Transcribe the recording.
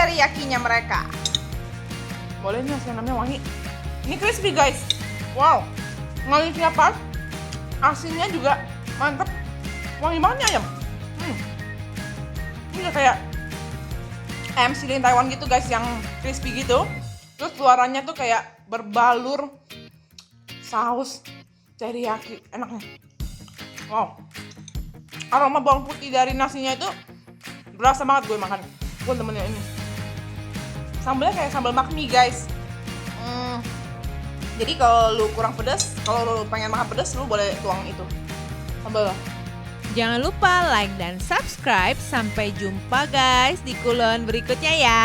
teriyakinya mereka. Boleh nih namanya wangi. Ini crispy guys. Wow, wanginya pas. Asinnya juga mantep. Wangi banget nih ayam. Ini kayak ayam siling Taiwan gitu guys, yang crispy gitu. Terus luarannya tuh kayak berbalur saus teriyaki, enaknya. Wow, aroma bawang putih dari nasinya itu berasa banget gue makan. Gue temennya ini. Sambalnya kayak sambal makmi guys. Jadi kalau lu kurang pedas, kalau lu pengen makan pedas, lu boleh tuang itu sambal. Jangan lupa like dan subscribe. Sampai jumpa guys di kulon berikutnya ya.